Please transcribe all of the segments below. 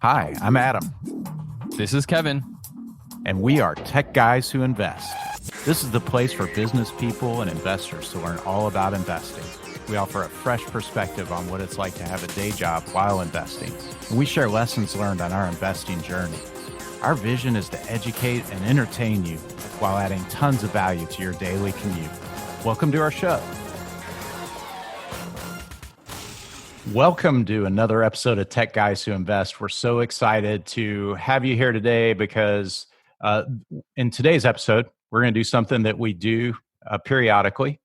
Hi, I'm Adam, This is Kevin. and we are Tech Guys Who Invest. This is the place for business people and investors to learn all about investing. We offer a fresh perspective on what it's like to have a day job while investing, and we share lessons learned on our investing journey. Our vision is to educate and entertain you while adding tons of value to your daily commute. Welcome to our show. Welcome to another episode of Tech Guys Who Invest. We're so excited to have you here today because in today's episode, we're going to do something that we do periodically,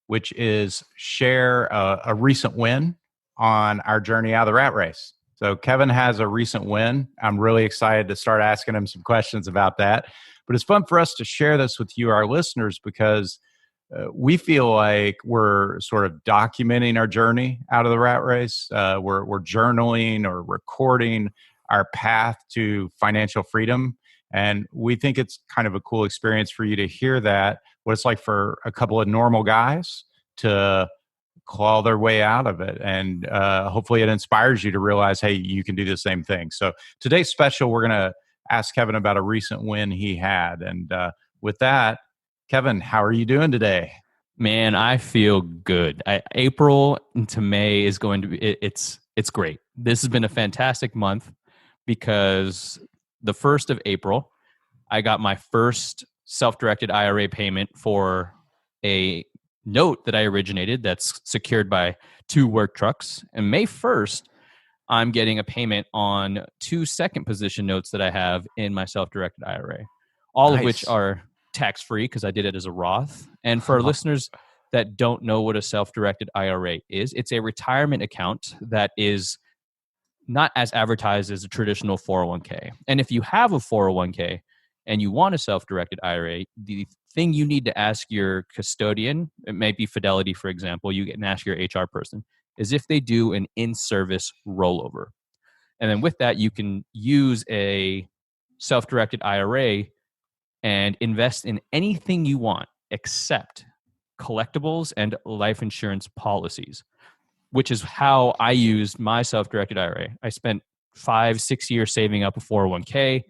which is share a recent win on our journey out of the rat race. So Kevin has a recent win. I'm really excited to start asking him some questions about that. But it's fun for us to share this with you, our listeners, because we feel like we're sort of documenting our journey out of the rat race. We're journaling or recording our path to financial freedom. And we think it's kind of a cool experience for you to hear that, what it's like for a couple of normal guys to claw their way out of it. And hopefully it inspires you to realize, hey, you can do the same thing. So today's special, we're going to ask Kevin about a recent win he had. And with that, Kevin, how are you doing today? Man, I feel good. April to May is going to be, it's great. This has been a fantastic month because the 1st of April, I got my first self-directed IRA payment for a note that I originated that's secured by 2 work trucks. And May 1st, I'm getting a payment on 2 second position notes that I have in my self-directed IRA, all of which are tax-free because I did it as a Roth. And for our listeners that don't know what a self-directed IRA is, it's a retirement account that is not as advertised as a traditional 401k. And if you have a 401k and you want a self-directed IRA, the thing you need to ask your custodian, it may be Fidelity, for example, you can ask your HR person, is if they do an in-service rollover. And then with that, you can use a self-directed IRA and invest in anything you want except collectibles and life insurance policies, which is how I used my self-directed IRA. I spent 5-6 years saving up a 401k,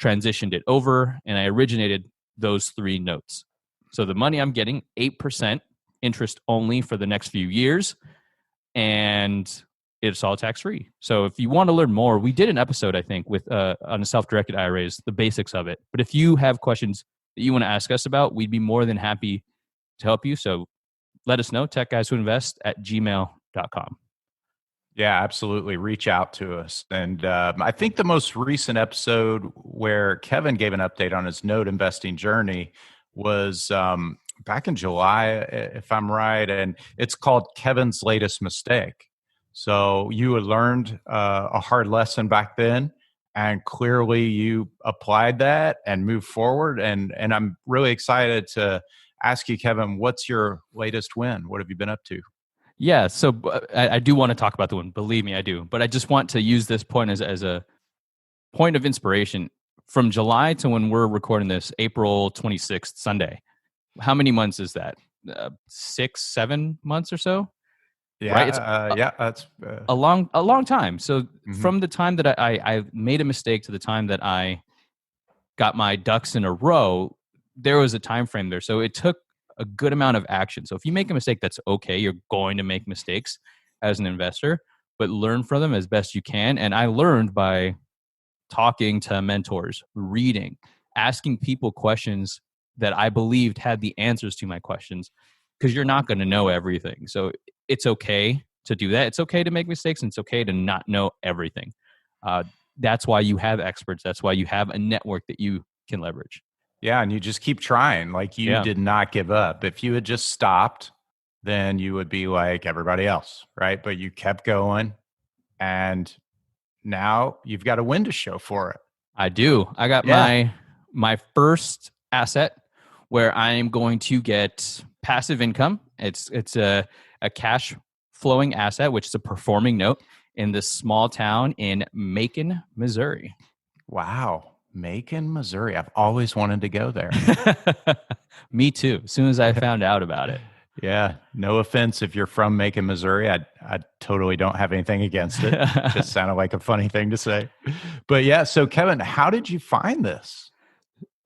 transitioned it over, and I originated those 3 notes. So the money I'm getting, 8% interest only for the next few years, and it's all tax-free. So if you want to learn more, we did an episode, I think, with on the self-directed IRAs, the basics of it. But if you have questions that you want to ask us about, we'd be more than happy to help you. So let us know, techguyswhoinvest@gmail.com. Yeah, absolutely. Reach out to us. And I think the most recent episode where Kevin gave an update on his note investing journey was back in July, if I'm right. And it's called Kevin's Latest Mistake. So you had learned a hard lesson back then, and clearly you applied that and moved forward. And I'm really excited to ask you, Kevin, what's your latest win? What have you been up to? Yeah, so I do want to talk about the one. Believe me, I do. But I just want to use this point as a point of inspiration. From July to when we're recording this, April 26th, Sunday, how many months is that? 6-7 months or so? Yeah, right? It's that's a long time. So from the time that I made a mistake to the time that I got my ducks in a row, there was a time frame there. So it took a good amount of action. So if you make a mistake, that's okay. You're going to make mistakes as an investor, but learn from them as best you can. And I learned by talking to mentors, reading, asking people questions that I believed had the answers to my questions, because you're not going to know everything. So it's okay to do that. It's okay to make mistakes, and it's okay to not know everything. That's why you have experts. That's why you have a network that you can leverage. Yeah, and you just keep trying. Like you did not give up. If you had just stopped, then you would be like everybody else, right? But you kept going, and now you've got a win to show for it. I do. I got my first asset where I am going to get passive income. It's a cash flowing asset, which is a performing note in this small town in Macon, Missouri. Wow. Macon, Missouri. I've always wanted to go there. Me too. As soon as I found out about it. Yeah, no offense if you're from Macon, Missouri. I totally don't have anything against it. Just sounded like a funny thing to say. But yeah, so Kevin, how did you find this?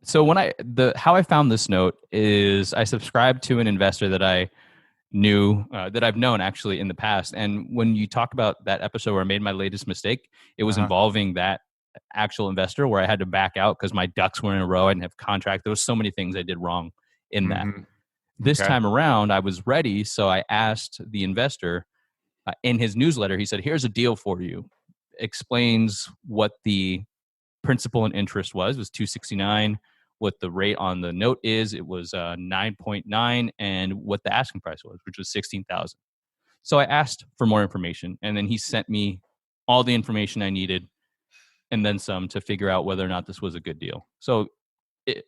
So when how I found this note is I subscribed to an investor that I knew that I've known actually in the past. And when you talk about that episode where I made my latest mistake, it was Uh-huh. involving that actual investor where I had to back out because my ducks were in a row. I didn't have contract. There was so many things I did wrong in that. Mhm. This Okay. time around, I was ready, so I asked the investor in his newsletter. He said, "Here's a deal for you." Explains what the principal and interest was 269. What the rate on the note is, it was 9.9, and what the asking price was, which was 16,000. So I asked for more information, and then he sent me all the information I needed, and then some to figure out whether or not this was a good deal. So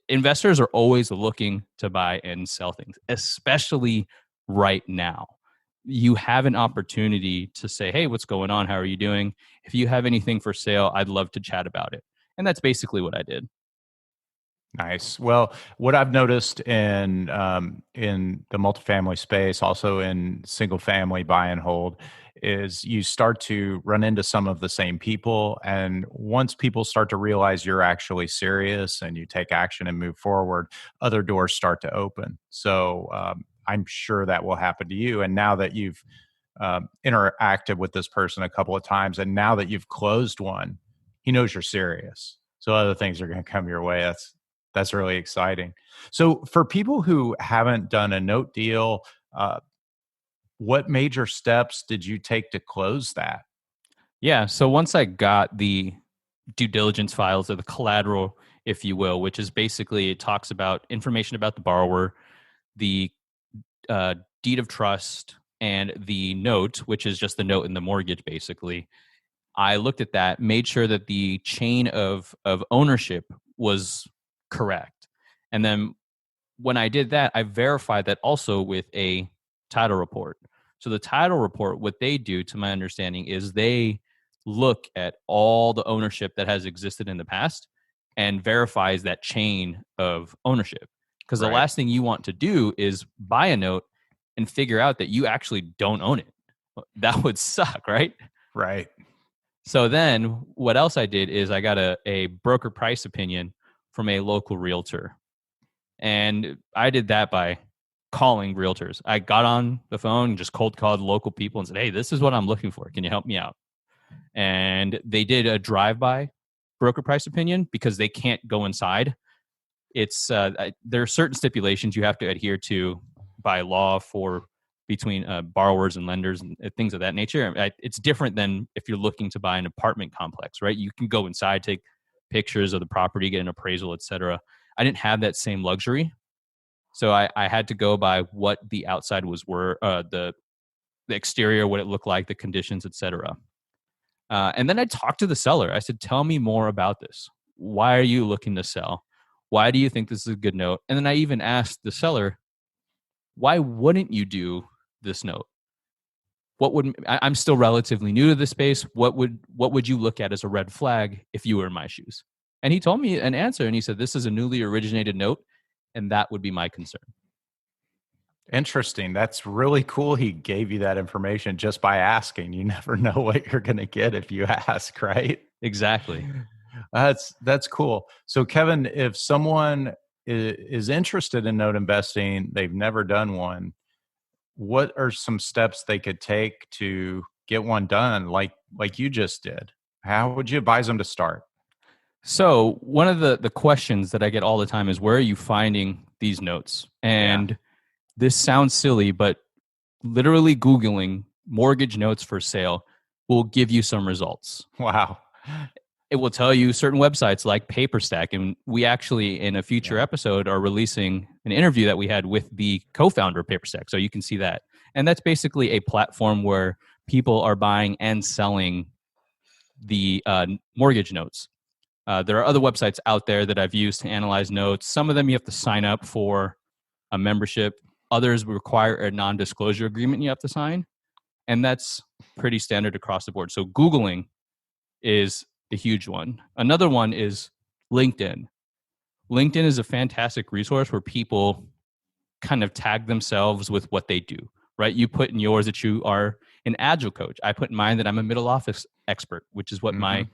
investors are always looking to buy and sell things, especially right now. You have an opportunity to say, "Hey, what's going on? How are you doing? If you have anything for sale, I'd love to chat about it." And that's basically what I did. Nice. Well, what I've noticed in the multifamily space, also in single family buy and hold, is you start to run into some of the same people, and once people start to realize you're actually serious and you take action and move forward, other doors start to open. So I'm sure that will happen to you. And now that you've interacted with this person a couple of times, and now that you've closed one, he knows you're serious. So other things are going to come your way. That's really exciting. So for people who haven't done a note deal, uh, what major steps did you take to close that? Yeah. So once I got the due diligence files or the collateral, if you will, which is basically it talks about information about the borrower, the uh, deed of trust, and the note, which is just the note in the mortgage, basically. I looked at that, made sure that the chain of ownership was correct, and then when I did that, I verified that also with a title report. So the title report, what they do, to my understanding, is they look at all the ownership that has existed in the past and verifies that chain of ownership. Because the Right, last thing you want to do is buy a note and figure out that you actually don't own it. That would suck, right? right. So then what else I did is I got a broker price opinion from a local realtor. And I did that by calling realtors. I got on the phone, just cold called local people and said, "Hey, this is what I'm looking for. Can you help me out?" And they did a drive by broker price opinion because they can't go inside. There are certain stipulations you have to adhere to by law for between borrowers and lenders and things of that nature. It's different than if you're looking to buy an apartment complex, right? You can go inside, take pictures of the property, get an appraisal, etc. I didn't have that same luxury, so I had to go by what the outside were, the exterior, what it looked like, the conditions, etc. And then I talked to the seller. I said, "Tell me more about this. Why are you looking to sell? Why do you think this is a good note?" And then I even asked the seller, "Why wouldn't you do this note? I'm still relatively new to this space. What would you look at as a red flag if you were in my shoes?" And he told me an answer, and he said, "This is a newly originated note, and that would be my concern." Interesting. That's really cool. He gave you that information just by asking. You never know what you're going to get if you ask, right? Exactly. That's cool. So, Kevin, if someone is interested in note investing, they've never done one, what are some steps they could take to get one done like you just did? How would you advise them to start? So one of the questions that I get all the time is, where are you finding these notes? Yeah. And this sounds silly, but literally Googling mortgage notes for sale will give you some results. Wow. It will tell you certain websites like PaperStack. And we actually, in a future Yeah. episode, are releasing an interview that we had with the co founder of PaperStack. So you can see that. And that's basically a platform where people are buying and selling the mortgage notes. There are other websites out there that I've used to analyze notes. Some of them you have to sign up for a membership. Others require a non-disclosure agreement you have to sign, and that's pretty standard across the board. So Googling is a huge one. Another one is LinkedIn. LinkedIn is a fantastic resource where people kind of tag themselves with what they do, right? You put in yours that you are an agile coach. I put in mine that I'm a middle office expert, which is what Mm-hmm.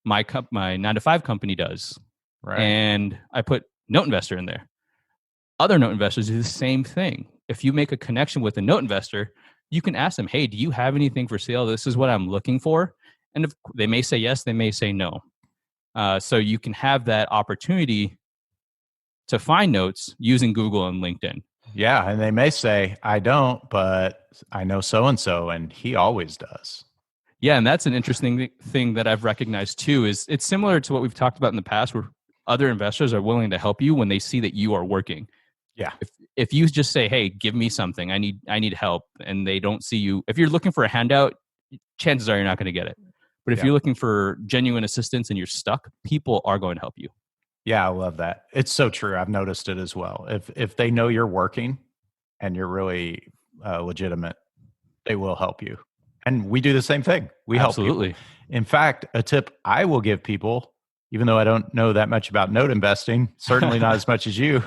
my 9 to 5 company does. Right. And I put note investor in there. Other note investors do the same thing. If you make a connection with a note investor, you can ask them, hey, do you have anything for sale? This is what I'm looking for. And if they may say yes, they may say no. So you can have that opportunity to find notes using Google and LinkedIn. Yeah. And they may say, I don't, but I know so and so, and he always does. Yeah, and that's an interesting thing that I've recognized too. Is it's similar to what we've talked about in the past, where other investors are willing to help you when they see that you are working. Yeah. If you just say, "Hey, give me something. I need help," and they don't see you, if you're looking for a handout, chances are you're not going to get it. But if Yeah. you're looking for genuine assistance and you're stuck, people are going to help you. Yeah. I love that. It's so true. I've noticed it as well. If they know you're working and you're really legitimate, they will help you. And we do the same thing. We help people. Absolutely. In fact, a tip I will give people, even though I don't know that much about note investing, certainly not as much as you,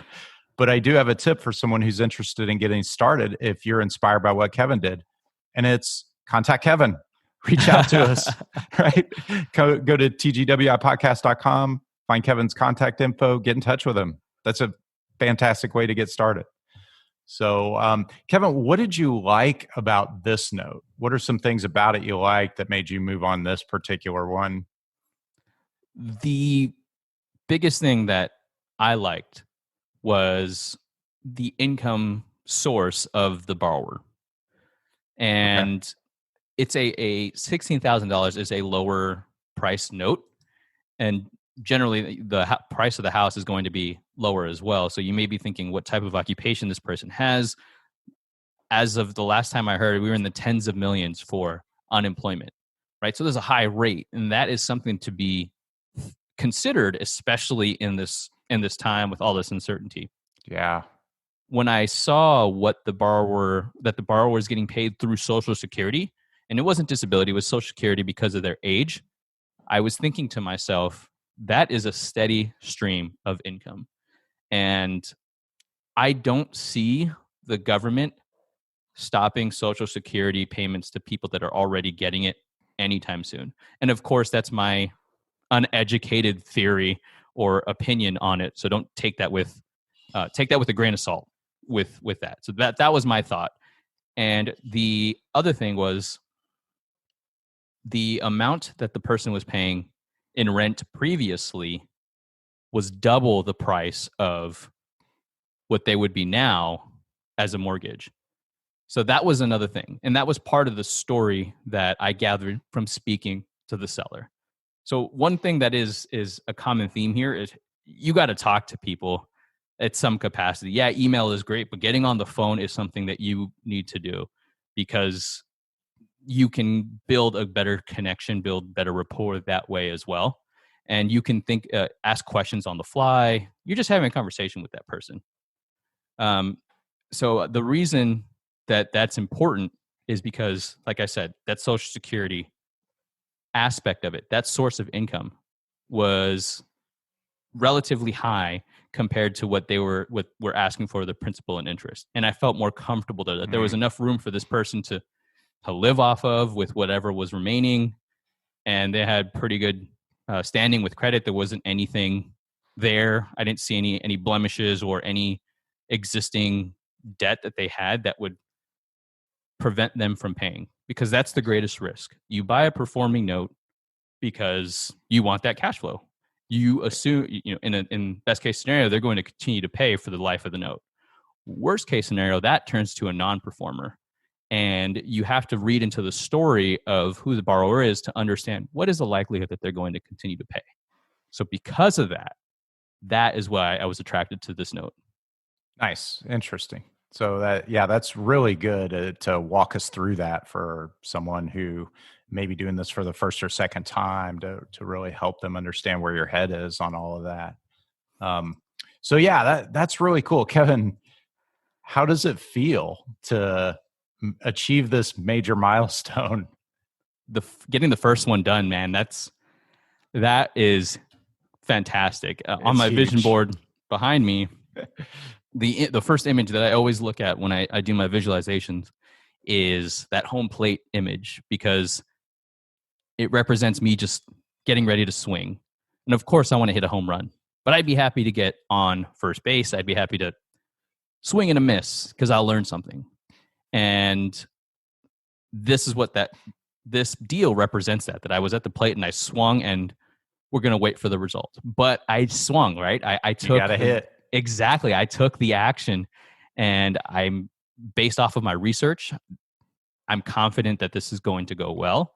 but I do have a tip for someone who's interested in getting started if you're inspired by what Kevin did. And it's contact Kevin, reach out to us, right? Go to tgwipodcast.com, find Kevin's contact info, get in touch with him. That's a fantastic way to get started. So, Kevin, what did you like about this note? What are some things about it you liked that made you move on this particular one? The biggest thing that I liked was the income source of the borrower. Okay. And it's a $16,000 is a lower price note. And generally, the price of the house is going to be lower as well. So you may be thinking what type of occupation this person has. As of the last time I heard, we were in the tens of millions for unemployment, right? So there's a high rate, and that is something to be considered, especially in this time with all this uncertainty. Yeah. When I saw the borrower is getting paid through Social Security, and it wasn't disability, it was Social Security because of their age, I was thinking to myself, that is a steady stream of income. And I don't see the government stopping Social Security payments to people that are already getting it anytime soon. And of course, that's my uneducated theory or opinion on it. So don't take that with a grain of salt with that. So that was my thought. And the other thing was the amount that the person was paying in rent previously was double the price of what they would be now as a mortgage. So that was another thing. And that was part of the story that I gathered from speaking to the seller. So one thing that is a common theme here is you got to talk to people at some capacity. Yeah, email is great, but getting on the phone is something that you need to do because you can build a better connection, build better rapport that way as well. And you can ask questions on the fly. You're just having a conversation with that person. So the reason that that's important is because, like I said, that Social Security aspect of it, that source of income was relatively high compared to what were asking for the principal and interest. And I felt more comfortable that there was enough room for this person to live off of with whatever was remaining. And they had pretty good standing with credit. There wasn't anything there. I didn't see any blemishes or any existing debt that they had that would prevent them from paying, because that's the greatest risk. You buy a performing note because you want that cash flow. You assume, in best case scenario, they're going to continue to pay for the life of the note. Worst case scenario, that turns to a non-performer. And you have to read into the story of who the borrower is to understand what is the likelihood that they're going to continue to pay. So because of that, that is why I was attracted to this note. Nice. Interesting. So that's really good to walk us through that for someone who may be doing this for the first or second time to really help them understand where your head is on all of that. So yeah, that's really cool. Kevin, how does it feel to achieve this major milestone? Getting the first one done, man, that is fantastic. On It's my vision huge. board behind me, the first image that I always look at when I do my visualizations is that home plate image, because it represents me just getting ready to swing. And of course, I want to hit a home run, but I'd be happy to get on first base. I'd be happy to swing and a miss because I'll learn something. And this is what this deal represents, that I was at the plate and I swung, and we're going to wait for the result. But I swung, right? I took You got to hit. Exactly. I took the action, and I'm based off of my research, I'm confident that this is going to go well.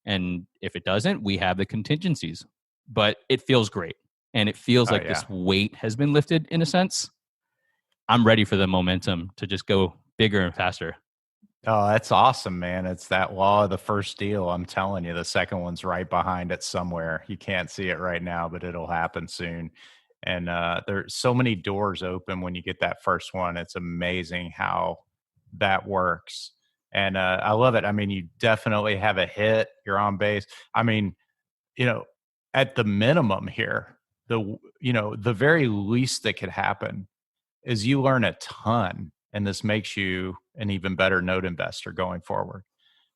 And if it doesn't, we have the contingencies. But it feels great. And it feels like this weight has been lifted in a sense. I'm ready for the momentum to just go bigger and faster. Oh, that's awesome, man. It's that law of the first deal. I'm telling you, the second one's right behind it somewhere. You can't see it right now, but it'll happen soon. And there's so many doors open when you get that first one. It's amazing how that works. And I love it. I mean, you definitely have a hit. You're on base. I mean, at the minimum here, the very least that could happen is you learn a ton, and this makes you an even better note investor going forward.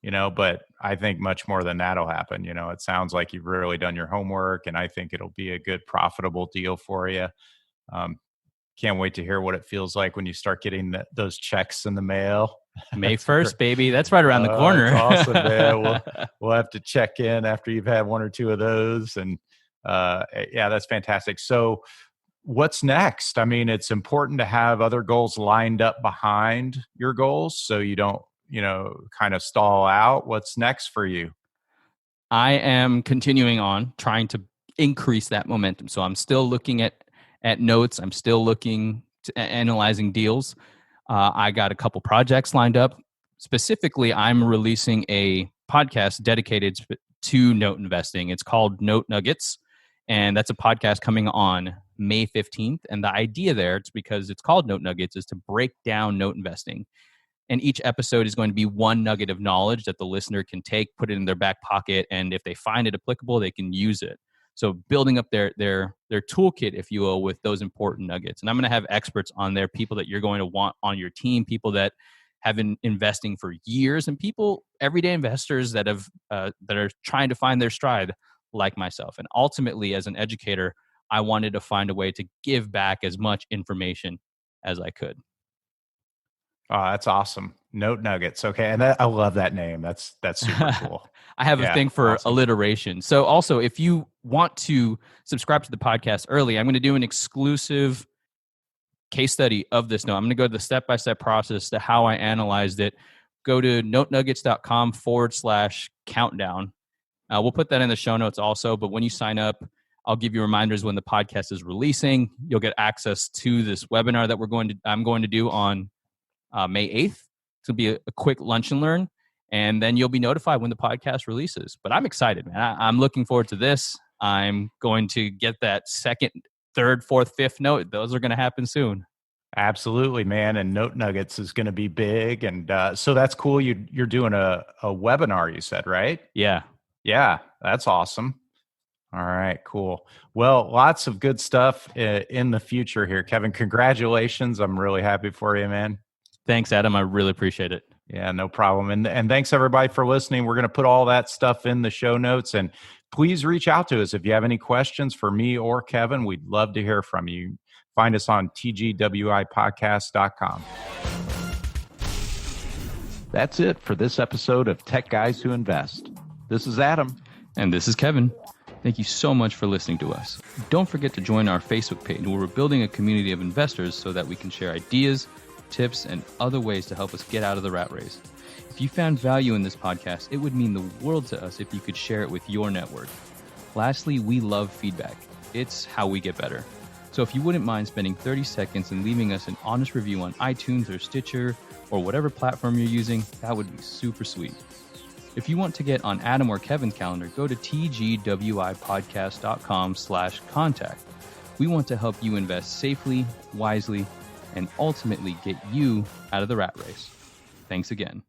But I think much more than that'll happen. It sounds like you've really done your homework, and I think it'll be a good, profitable deal for you. Can't wait to hear what it feels like when you start getting those checks in the mail. May 1st, baby. That's right around the corner. That's awesome, man. We'll have to check in after you've had one or two of those. And that's fantastic. So what's next? I mean, it's important to have other goals lined up behind your goals so you don't, kind of stall out. What's next for you? I am continuing on trying to increase that momentum. So I'm still looking at notes. I'm still looking to analyzing deals. I got a couple projects lined up. Specifically, I'm releasing a podcast dedicated to note investing. It's called Note Nuggets, and that's a podcast coming on May 15th. And the idea there, it's because it's called Note Nuggets, is to break down note investing. And each episode is going to be one nugget of knowledge that the listener can take, put it in their back pocket, and if they find it applicable, they can use it. So building up their toolkit, if you will, with those important nuggets. And I'm going to have experts on there, people that you're going to want on your team, people that have been investing for years, and people, everyday investors that are trying to find their stride, like myself. And ultimately, as an educator, I wanted to find a way to give back as much information as I could. Oh, that's awesome. Note Nuggets. Okay. And I love that name. That's super cool. I have a thing for alliteration. So also, if you want to subscribe to the podcast early, I'm going to do an exclusive case study of this note. I'm going to go to the step-by-step process to how I analyzed it. Go to notenuggets.com/countdown. We'll put that in the show notes also. But when you sign up, I'll give you reminders when the podcast is releasing. You'll get access to this webinar that I'm going to do on May 8th. It's going to be a quick lunch and learn, and then you'll be notified when the podcast releases. But I'm excited, man. I'm looking forward to this. I'm going to get that second, third, fourth, fifth note. Those are going to happen soon. Absolutely, man. And Note Nuggets is going to be big. And so that's cool. You're doing a webinar, you said, right? Yeah. Yeah, that's awesome. All right, cool. Well, lots of good stuff in the future here, Kevin. Congratulations. I'm really happy for you, man. Thanks, Adam. I really appreciate it. Yeah, no problem. And thanks everybody for listening. We're going to put all that stuff in the show notes, and please reach out to us if you have any questions for me or Kevin. We'd love to hear from you. Find us on tgwipodcast.com. That's it for this episode of Tech Guys Who Invest. This is Adam. And this is Kevin. Thank you so much for listening to us. Don't forget to join our Facebook page, where we're building a community of investors so that we can share ideas, tips, and other ways to help us get out of the rat race. If you found value in this podcast, it would mean the world to us if you could share it with your network. Lastly, we love feedback. It's how we get better. So if you wouldn't mind spending 30 seconds and leaving us an honest review on iTunes or Stitcher or whatever platform you're using, that would be super sweet. If you want to get on Adam or Kevin's calendar, go to tgwipodcast.com/contact. We want to help you invest safely, wisely, and ultimately get you out of the rat race. Thanks again.